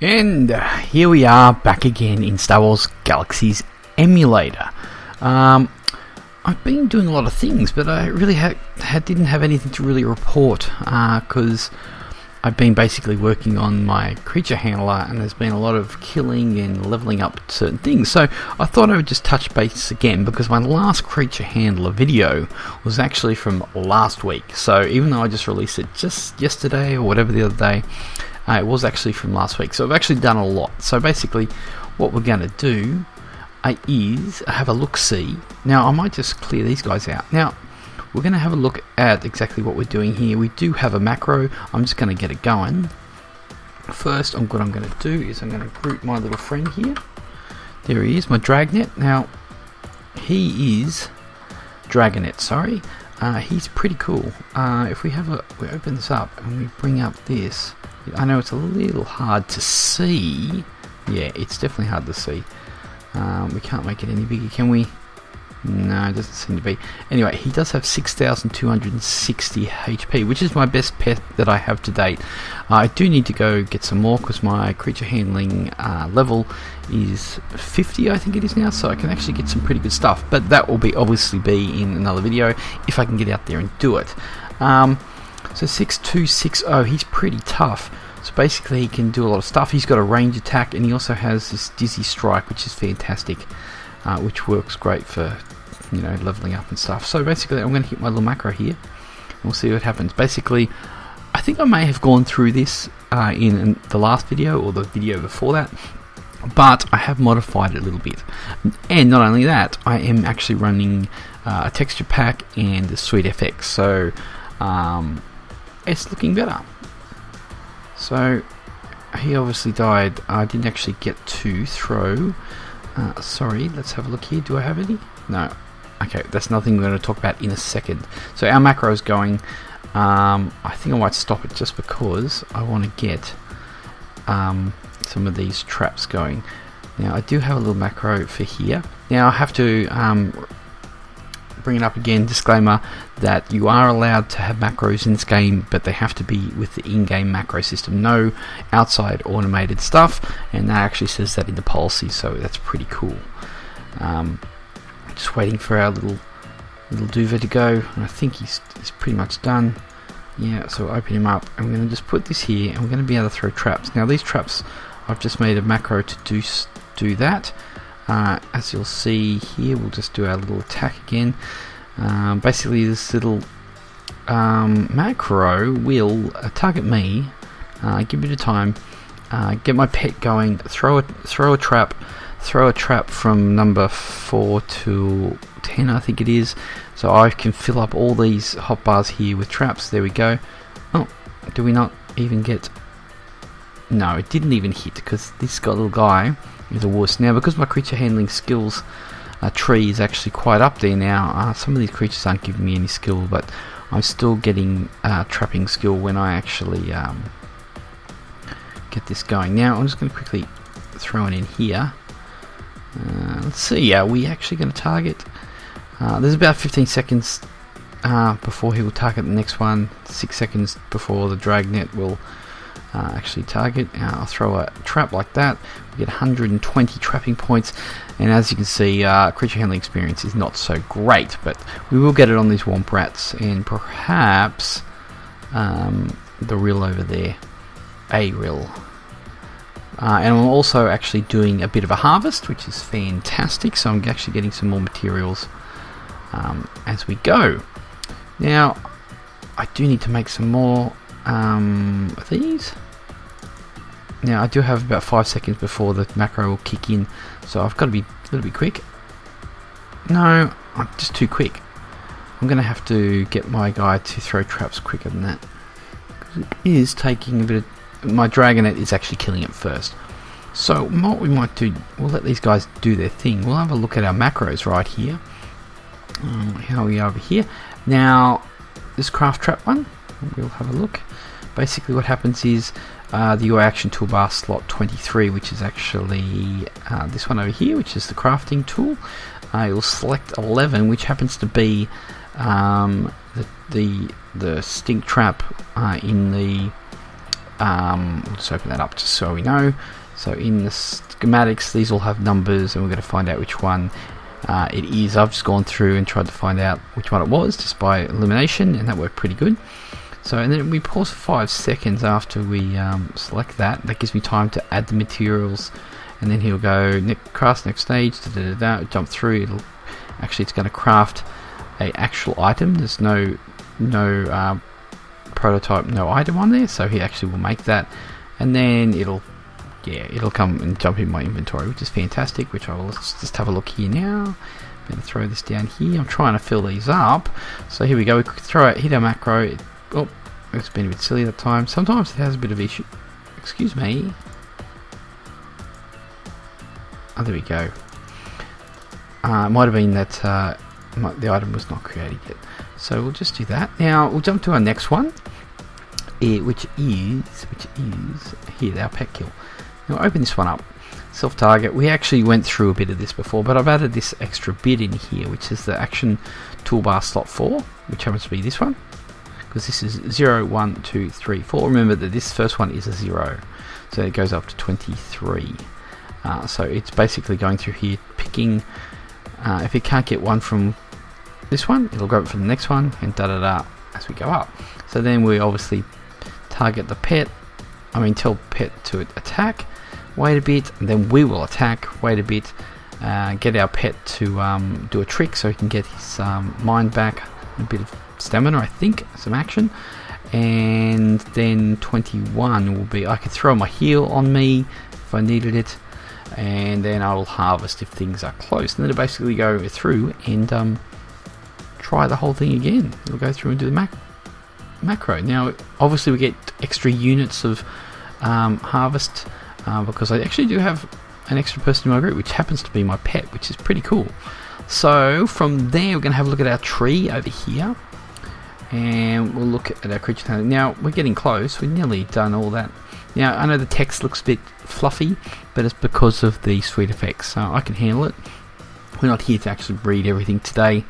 And here we are back again in Star Wars Galaxies emulator. I've been doing a lot of things, but I really didn't have anything to really report because I've been basically working on my creature handler, and there's been a lot of killing and leveling up certain things. So I thought I would just touch base again, because my last creature handler video was actually from last week. So even though I just released it just yesterday or whatever the other day, it was actually from last week. So I've actually done a lot. So basically what we're going to do is have a look-see. Now I might just clear these guys out. Now we're going to have a look at exactly what we're doing here. We do have a macro. I'm just going to get it going. First, what I'm going to do is I'm going to group my little friend here. There he is, my Dragnet. Now he is Dragonet, sorry. He's pretty cool. If we open this up and we bring up this, I know it's a little hard to see. Yeah, it's definitely hard to see. We can't make it any bigger, can we? No, it doesn't seem to be. Anyway, he does have 6,260 HP, which is my best pet that I have to date. I do need to go get some more because my creature handling level is 50, I think it is now, so I can actually get some pretty good stuff. But that will obviously be in another video if I can get out there and do it. So 6260, he's pretty tough. So basically he can do a lot of stuff. He's got a range attack, and he also has this dizzy strike, which is fantastic, which works great for, you know, leveling up and stuff. So basically I'm going to hit my little macro here and we'll see what happens. Basically I think I may have gone through this in the last video or the video before that, but I have modified it a little bit. And not only that, I am actually running a texture pack and the Sweet FX, so it's looking better. So he obviously died. I didn't actually get to throw. Sorry, let's have a look here. Do I have any? No. Okay, that's nothing we're going to talk about in a second. So our macro is going. I think I might stop it just because I want to get some of these traps going. Now I do have a little macro for here. Now I have to bring it up again, disclaimer that you are allowed to have macros in this game, but they have to be with the in-game macro system, no outside automated stuff, and that actually says that in the policy, so that's pretty cool. Just waiting for our little duvet to go, and I think he's pretty much done. Yeah, so open him up, and we're going to just put this here, and we're going to be able to throw traps. Now these traps, I've just made a macro to do that. As you'll see here, we'll just do our little attack again. Basically this little macro will target me, give me the time, get my pet going, throw a trap from number 4 to 10, I think it is, so I can fill up all these hotbars here with traps. There we go. Oh, do we not even get... No, it didn't even hit because this little guy is a wuss. Now because my creature handling skills tree is actually quite up there now, some of these creatures aren't giving me any skill, but I'm still getting trapping skill when I actually get this going. Now I'm just going to quickly throw it in here. Let's see, are we actually going to target? There's about 15 seconds before he will target the next one, 6 seconds before the Dragnet will actually target. I'll throw a trap like that. We get 120 trapping points, and as you can see, creature handling experience is not so great, but we will get it on these Womp Rats and perhaps the rill over there, a rill. And I'm also actually doing a bit of a harvest, which is fantastic, so I'm actually getting some more materials as we go. Now I do need to make some more of these. Now I do have about 5 seconds before the macro will kick in, so I've got to be a little bit quick. No, I'm just too quick. I'm going to have to get my guy to throw traps quicker than that, because it is taking a bit of... My Dragonet is actually killing it first. So what we might do, we'll let these guys do their thing. We'll have a look at our macros right here. How are we over here? Now this craft trap one, we'll have a look. Basically what happens is the UI action toolbar slot 23, which is actually this one over here, which is the crafting tool. You'll select 11, which happens to be the stink trap in the We'll just open that up just so we know. So in the schematics, these all have numbers, and we're going to find out which one it is. I've just gone through and tried to find out which one it was just by elimination, and that worked pretty good. So, and then we pause for 5 seconds after we select that. That gives me time to add the materials, and then he'll go craft next stage, jump through. It's going to craft a actual item. There's no prototype, no item on there, so he actually will make that, and then it'll come and jump in my inventory, which is fantastic. Which let's just have a look here now. I'm going to throw this down here. I'm trying to fill these up. So here we go. We could hit our macro. Oh, it's been a bit silly that time. Sometimes it has a bit of issue. Excuse me. Oh, there we go. It might have been that the item was not created yet. So we'll just do that. Now we'll jump to our next one, which is here, our pet kill. Now open this one up. Self-target. We actually went through a bit of this before, but I've added this extra bit in here, which is the action toolbar slot 4, which happens to be this one, because this is 0, 1, 2, 3, 4. Remember that this first one is a 0, so it goes up to 23. So it's basically going through here, picking. If it can't get one from this one, it'll go for the next one, and as we go up. So then we obviously target the pet. Tell pet to attack. Wait a bit, and then we will attack. Wait a bit. Get our pet to do a trick so he can get his mind back, a bit of stamina, I think, some action. And then 21 will be, I could throw my heal on me if I needed it, and then I will harvest if things are close. And then it'll basically go through and try the whole thing again. It'll go through and do the macro. Now obviously we get extra units of harvest because I actually do have an extra person in my group, which happens to be my pet, which is pretty cool. So from there we're going to have a look at our tree over here, and we'll look at our creature handler. Now we're getting close. We've nearly done all that. Now I know the text looks a bit fluffy, but it's because of the suite effects, so I can handle it. We're not here to actually read everything today,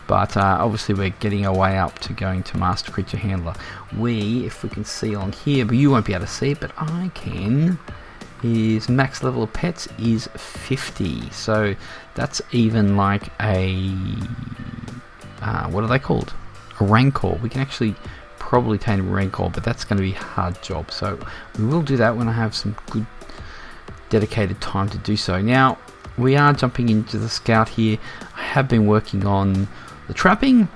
but obviously we're getting our way up to going to Master Creature Handler. If we can see on here, but you won't be able to see it, but I can, his max level of pets is 50. So that's even like a, what are they called? A Rancor. We can actually probably tame a Rancor, but that's going to be a hard job. So we will do that when I have some good dedicated time to do so. Now we are jumping into the scout here. I have been working on the trapping,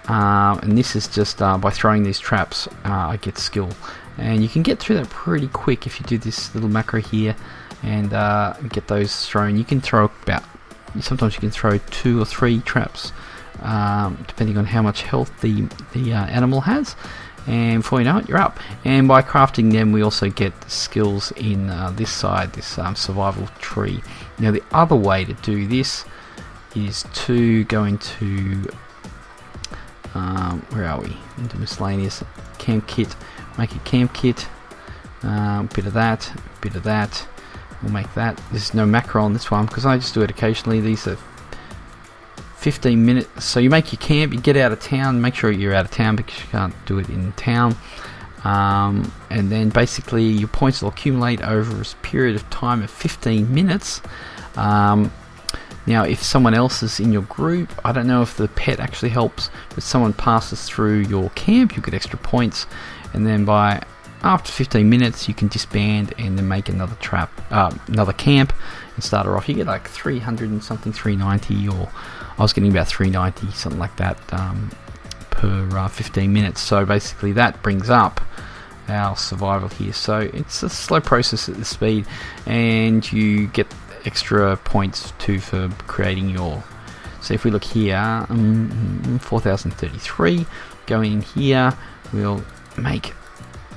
and this is just by throwing these traps I get skill, and you can get through that pretty quick if you do this little macro here and get those thrown. You can throw sometimes you can throw 2 or 3 traps depending on how much health the animal has, and before you know it, you're up. And by crafting them, we also get the skills in this side, this survival tree. Now the other way to do this is to go into where are we? Into miscellaneous camp kit. Make a camp kit. Bit of that. We'll make that. There's no macro on this one because I just do it occasionally. These are 15 minutes. So you make your camp, you get out of town, make sure you're out of town because you can't do it in town. And then basically your points will accumulate over a period of time of 15 minutes. Now if someone else is in your group, I don't know if the pet actually helps, but someone passes through your camp, you get extra points, and then after 15 minutes you can disband and then make another another camp and start her off. You get like 300 and something, 390, or I was getting about 390, something like that, per 15 minutes. So basically that brings up our survival here. So it's a slow process at the speed, and you get extra points too for creating your. So if we look here, 4033, go in here, we'll make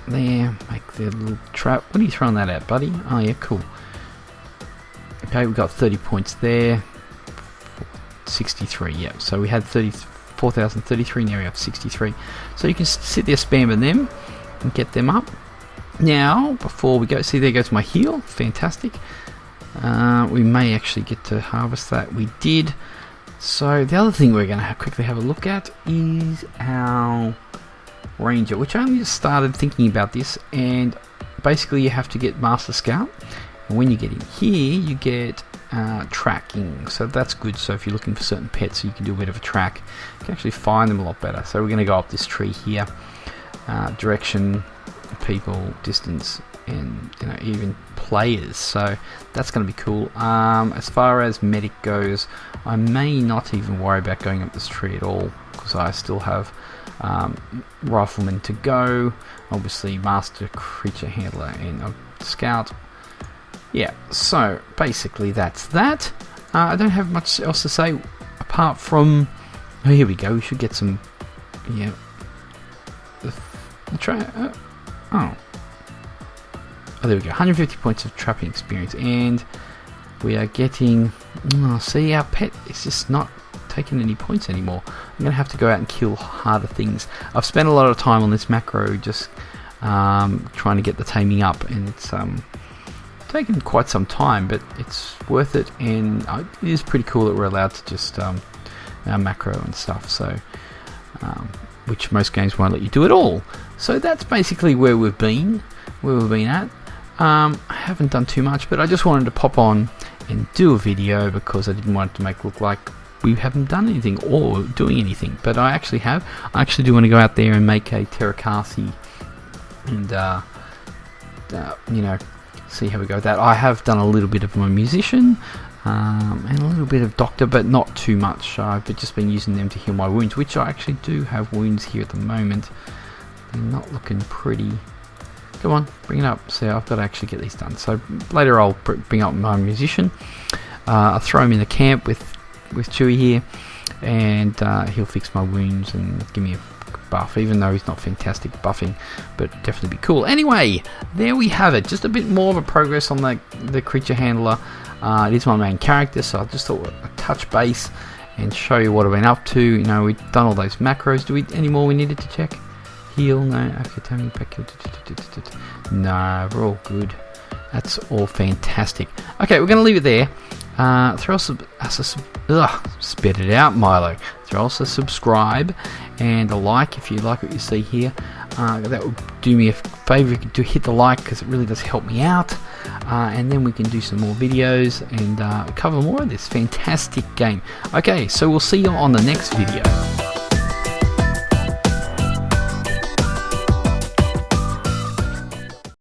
the little trap. What are you throwing that at, buddy? Oh yeah, cool. Okay, we've got 30 points there. 63, yeah. So we had 4,033, now we have 63. So you can sit there spamming them and get them up. Now, before we go, see there goes my heal. Fantastic. We may actually get to harvest that. We did. So the other thing we're going to quickly have a look at is our ranger, which I only just started thinking about this, and basically you have to get Master Scout, and when you get in here you get tracking, so that's good. So if you're looking for certain pets, you can do a bit of a track. You can actually find them a lot better. So we're going to go up this tree here, direction, people, distance, and even players. So that's going to be cool. As far as medic goes, I may not even worry about going up this tree at all, because I still have riflemen to go, obviously master, creature handler, and a scout. Yeah, so basically that's that. I don't have much else to say apart from, oh, here we go, we should get some, yeah, oh, there we go, 150 points of trapping experience, and we are getting, see, our pet is just not taking any points anymore. I'm going to have to go out and kill harder things. I've spent a lot of time on this macro just trying to get the taming up, and it's taken quite some time, but it's worth it, and it is pretty cool that we're allowed to just macro and stuff, so which most games won't let you do at all. So that's basically where we've been at. I haven't done too much, but I just wanted to pop on and do a video because I didn't want it to make it look like we haven't done anything or doing anything, but I actually have. I actually do want to go out there and make a Terrakasi and see how we go with that. I have done a little bit of my musician and a little bit of doctor, but not too much. I've just been using them to heal my wounds, which I actually do have wounds here at the moment. They're not looking pretty. Come on, bring it up. So I've got to actually get these done. So later I'll bring up my musician. I'll throw him in the camp with Chewie here, and he'll fix my wounds and give me a buff, even though he's not fantastic buffing, but definitely be cool. Anyway, there we have it. Just a bit more of a progress on the creature handler. It is my main character, so I just thought I'd touch base and show you what I've been up to. We've done all those macros. Any more we needed to check? Heal, no. Okay, tell me back. No, we're all good. That's all fantastic. Okay, we're going to leave it there. Throw us spit it out, Milo. Throw us a subscribe and a like if you like what you see here. That would do me a favour if you could hit the like, because it really does help me out. And then we can do some more videos and cover more of this fantastic game. Okay, so we'll see you on the next video.